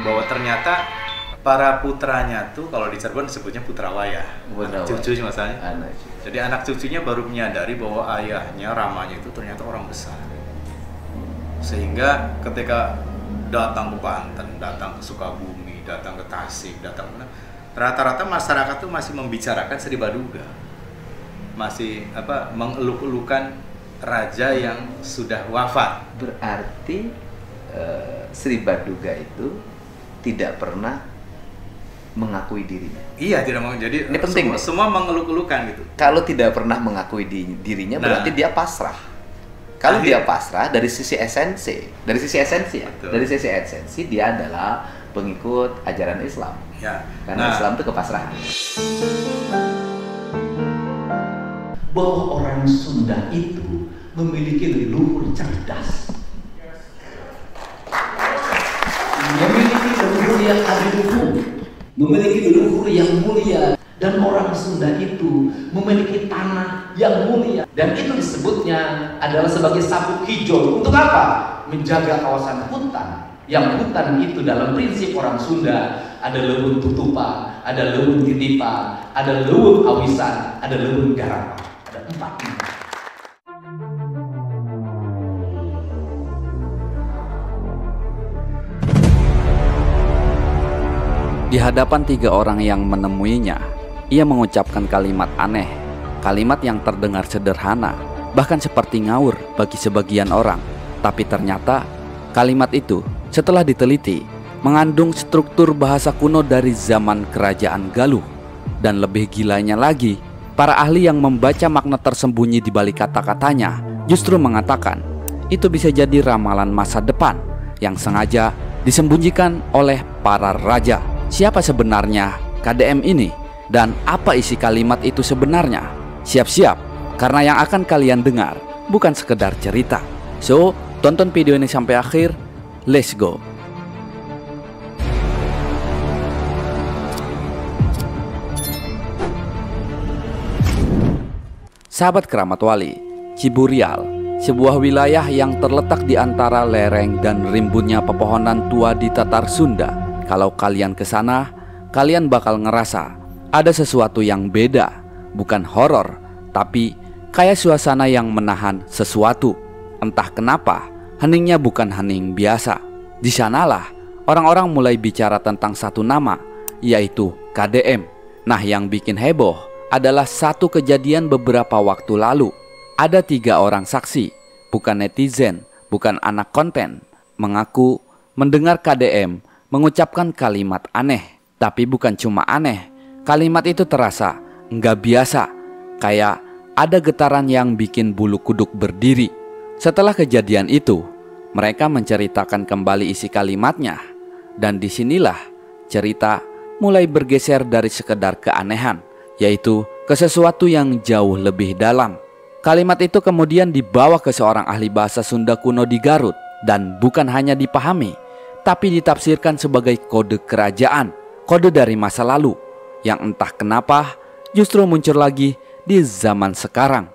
bahwa ternyata para putranya tuh kalau di Cirebon disebutnya Putrawaya, anak cucu masalahnya. Jadi anak cucunya baru menyadari bahwa ayahnya Ramanya itu ternyata orang besar. Sehingga ketika datang ke Banten, datang ke Sukabumi, datang ke Tasik, datang ke rata-rata masyarakat tuh masih membicarakan Sri Baduga, masih mengeluk-elukan raja yang sudah wafat. Berarti Sri Baduga itu tidak pernah mengakui dirinya. Iya, tidak mau. Jadi ini penting. Semua mengeluk-elukan gitu. Kalau tidak pernah mengakui dirinya, berarti dia pasrah. Kalau dia pasrah dari sisi esensi, ya. Betul. Dari sisi esensi dia adalah pengikut ajaran Islam. Ya. Karena Islam itu kepasrahan. Bahwa orang Sunda itu memiliki leluhur cerdas. Memiliki leluhur yang adiluhur, memiliki leluhur yang mulia, dan orang Sunda itu memiliki tanah yang mulia, dan itu disebutnya adalah sebagai sabuk hijau. Untuk apa? Menjaga kawasan hutan. Yang hutan itu dalam prinsip orang Sunda ada lewun tutupa, ada lewun titipa, ada lewun awisan, ada lewun garapa. Ada 4 ini. Di hadapan 3 orang yang menemuinya, ia mengucapkan kalimat aneh, kalimat yang terdengar sederhana, bahkan seperti ngawur bagi sebagian orang. Tapi ternyata kalimat itu setelah diteliti mengandung struktur bahasa kuno dari zaman kerajaan Galuh. Dan lebih gilanya lagi, para ahli yang membaca makna tersembunyi di balik kata-katanya justru mengatakan itu bisa jadi ramalan masa depan yang sengaja disembunyikan oleh para raja. Siapa sebenarnya KDM ini? Dan apa isi kalimat itu sebenarnya? Siap-siap, karena yang akan kalian dengar bukan sekedar cerita. So, tonton video ini sampai akhir. Let's go. Sahabat Keramat Wali, Ciburial, sebuah wilayah yang terletak di antara lereng dan rimbunnya pepohonan tua di Tatar Sunda. Kalau kalian ke sana, kalian bakal ngerasa ada sesuatu yang beda, bukan horor, tapi kayak suasana yang menahan sesuatu. Entah kenapa, heningnya bukan hening biasa. Di sanalah orang-orang mulai bicara tentang satu nama, yaitu KDM. Nah, yang bikin heboh adalah satu kejadian beberapa waktu lalu. Ada 3 orang saksi, bukan netizen, bukan anak konten, mengaku mendengar KDM mengucapkan kalimat aneh. Tapi bukan cuma aneh, kalimat itu terasa nggak biasa, kayak ada getaran yang bikin bulu kuduk berdiri. Setelah kejadian itu, mereka menceritakan kembali isi kalimatnya, dan disinilah cerita mulai bergeser dari sekedar keanehan, yaitu ke sesuatu yang jauh lebih dalam. Kalimat itu kemudian dibawa ke seorang ahli bahasa Sunda kuno di Garut, dan bukan hanya dipahami, tapi ditafsirkan sebagai kode kerajaan, kode dari masa lalu, yang entah kenapa justru muncul lagi di zaman sekarang.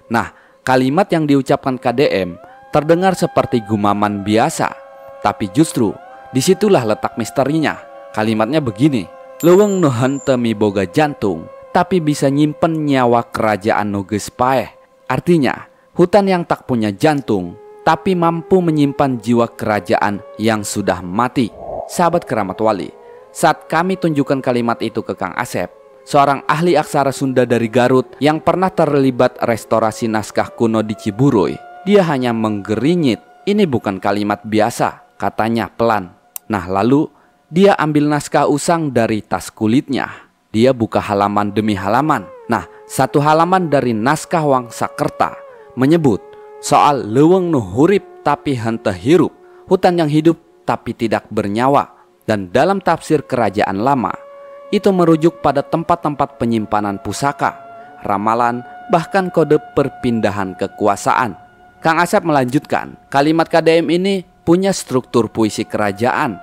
Nah, kalimat yang diucapkan KDM terdengar seperti gumaman biasa, tapi justru disitulah letak misterinya. Kalimatnya begini, leuweung nu henteu miboga jantung, tapi bisa nyimpen nyawa kerajaan nu geus paeh. Artinya, hutan yang tak punya jantung, tapi mampu menyimpan jiwa kerajaan yang sudah mati. Sahabat Keramat Wali, saat kami tunjukkan kalimat itu ke Kang Asep, seorang ahli aksara Sunda dari Garut yang pernah terlibat restorasi naskah kuno di Ciburuy, dia hanya menggerinyit, ini bukan kalimat biasa, katanya pelan. Nah, lalu dia ambil naskah usang dari tas kulitnya. Dia buka halaman demi halaman. Nah, satu halaman dari naskah Wangsakerta menyebut soal leuweung nu hurip tapi henteu hirup, hutan yang hidup tapi tidak bernyawa. Dan dalam tafsir kerajaan lama, itu merujuk pada tempat-tempat penyimpanan pusaka, ramalan, bahkan kode perpindahan kekuasaan. Kang Asep melanjutkan, kalimat KDM ini punya struktur puisi kerajaan.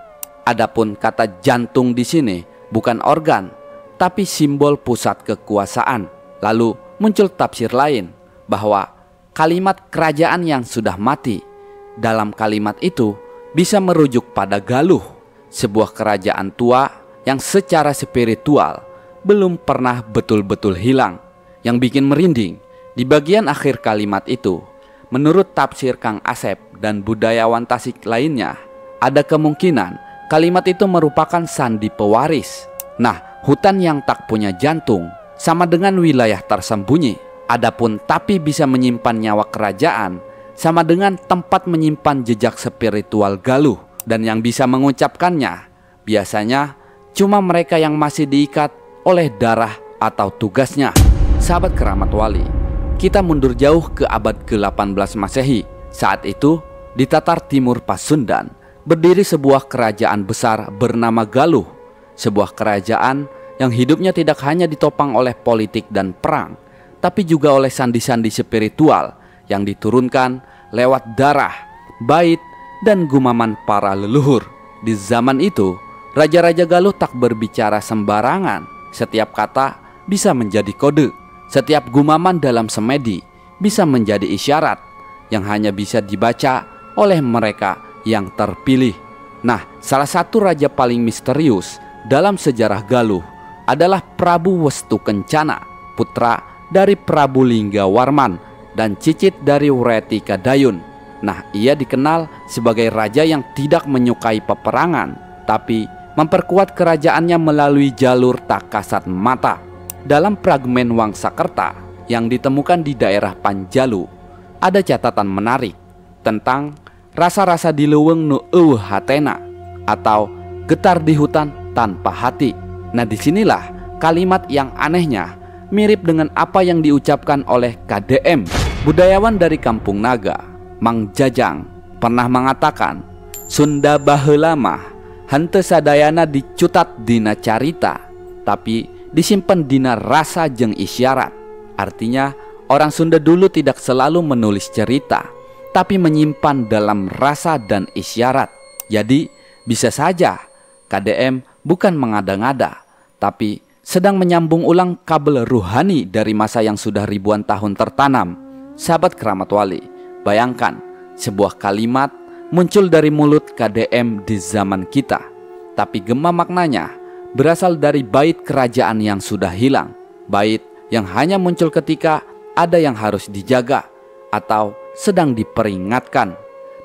Adapun kata jantung di sini bukan organ, tapi simbol pusat kekuasaan. Lalu muncul tafsir lain bahwa kalimat kerajaan yang sudah mati dalam kalimat itu bisa merujuk pada Galuh. sebuah kerajaan tua yang secara spiritual belum pernah betul-betul hilang. Yang bikin merinding, di bagian akhir kalimat itu, menurut tafsir Kang Asep dan budayawan Tasik lainnya, ada kemungkinan kalimat itu merupakan sandi pewaris. Nah, hutan yang tak punya jantung sama dengan wilayah tersembunyi. Adapun tapi bisa menyimpan nyawa kerajaan sama dengan tempat menyimpan jejak spiritual Galuh. Dan yang bisa mengucapkannya biasanya cuma mereka yang masih diikat oleh darah atau tugasnya. Sahabat Keramat Wali, kita mundur jauh ke abad ke-18 Masehi. Saat itu di Tatar Timur Pasundan berdiri sebuah kerajaan besar bernama Galuh. Sebuah kerajaan yang hidupnya tidak hanya ditopang oleh politik dan perang, tapi juga oleh sandi-sandi spiritual yang diturunkan lewat darah, bait, dan gumaman para leluhur. Di zaman itu, Raja-Raja Galuh tak berbicara sembarangan. Setiap kata bisa menjadi kode. Setiap gumaman dalam semedi bisa menjadi isyarat yang hanya bisa dibaca oleh mereka yang terpilih. Nah, salah satu raja paling misterius dalam sejarah Galuh adalah Prabu Westu Kencana, putra dari Prabu Linggawarman dan cicit dari Wreti Kadayun. Nah, ia dikenal sebagai raja yang tidak menyukai peperangan, tapi memperkuat kerajaannya melalui jalur tak kasat mata. Dalam fragmen Wangsakerta yang ditemukan di daerah Panjalu, ada catatan menarik tentang rasa-rasa di leuweung nu eueuh hatena atau getar di hutan tanpa hati. Nah, disinilah kalimat yang anehnya mirip dengan apa yang diucapkan oleh KDM, budayawan dari Kampung Naga, Mang Jajang, pernah mengatakan, Sunda baheula mah henteu sadayana dicutat dina carita, tapi disimpan dina rasa jeung isyarat. Artinya, orang Sunda dulu tidak selalu menulis cerita, tapi menyimpan dalam rasa dan isyarat. Jadi, bisa saja KDM bukan mengada-ngada, tapi sedang menyambung ulang kabel ruhani dari masa yang sudah ribuan tahun tertanam. Sahabat Keramat Wali, bayangkan sebuah kalimat muncul dari mulut KDM di zaman kita, tapi gema maknanya berasal dari bait kerajaan yang sudah hilang. Bait yang hanya muncul ketika ada yang harus dijaga atau sedang diperingatkan.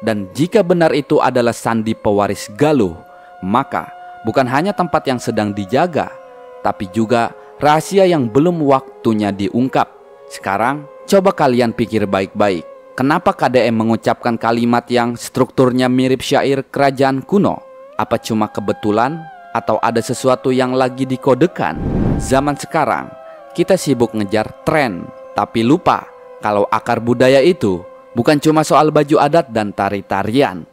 Dan jika benar itu adalah sandi pewaris Galuh, maka bukan hanya tempat yang sedang dijaga, tapi juga rahasia yang belum waktunya diungkap. Sekarang coba kalian pikir baik-baik. Kenapa KDM mengucapkan kalimat yang strukturnya mirip syair kerajaan kuno? Apa cuma kebetulan? Atau ada sesuatu yang lagi dikodekan? Zaman sekarang kita sibuk ngejar tren, tapi lupa kalau akar budaya itu bukan cuma soal baju adat dan tari-tarian.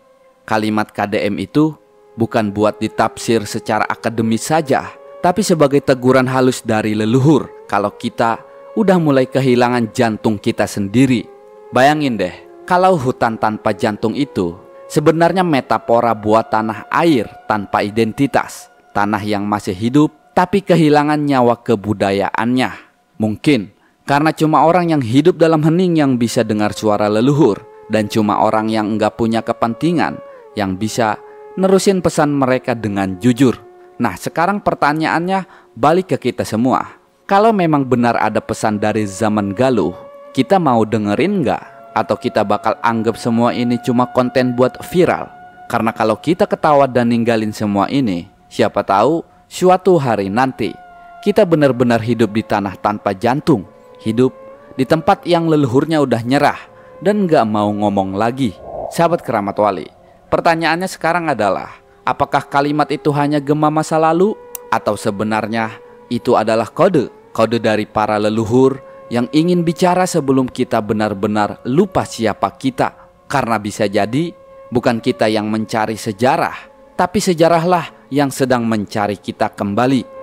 Kalimat KDM itu bukan buat ditafsir secara akademis saja, tapi sebagai teguran halus dari leluhur kalau kita udah mulai kehilangan jantung kita sendiri. Bayangin deh, kalau hutan tanpa jantung itu sebenarnya metafora buat tanah air tanpa identitas. Tanah yang masih hidup tapi kehilangan nyawa kebudayaannya. Mungkin karena cuma orang yang hidup dalam hening yang bisa dengar suara leluhur, dan cuma orang yang enggak punya kepentingan yang bisa nerusin pesan mereka dengan jujur. Nah, sekarang pertanyaannya balik ke kita semua. Kalau memang benar ada pesan dari zaman Galuh, kita mau dengerin nggak? Atau kita bakal anggap semua ini cuma konten buat viral? Karena kalau kita ketawa dan ninggalin semua ini, siapa tahu suatu hari nanti kita benar-benar hidup di tanah tanpa jantung, hidup di tempat yang leluhurnya udah nyerah dan gak mau ngomong lagi. Sahabat Keramat Wali, pertanyaannya sekarang adalah, apakah kalimat itu hanya gema masa lalu? Atau sebenarnya itu adalah kode dari para leluhur yang ingin bicara sebelum kita benar-benar lupa siapa kita? Karena bisa jadi bukan kita yang mencari sejarah, tapi sejarahlah yang sedang mencari kita kembali.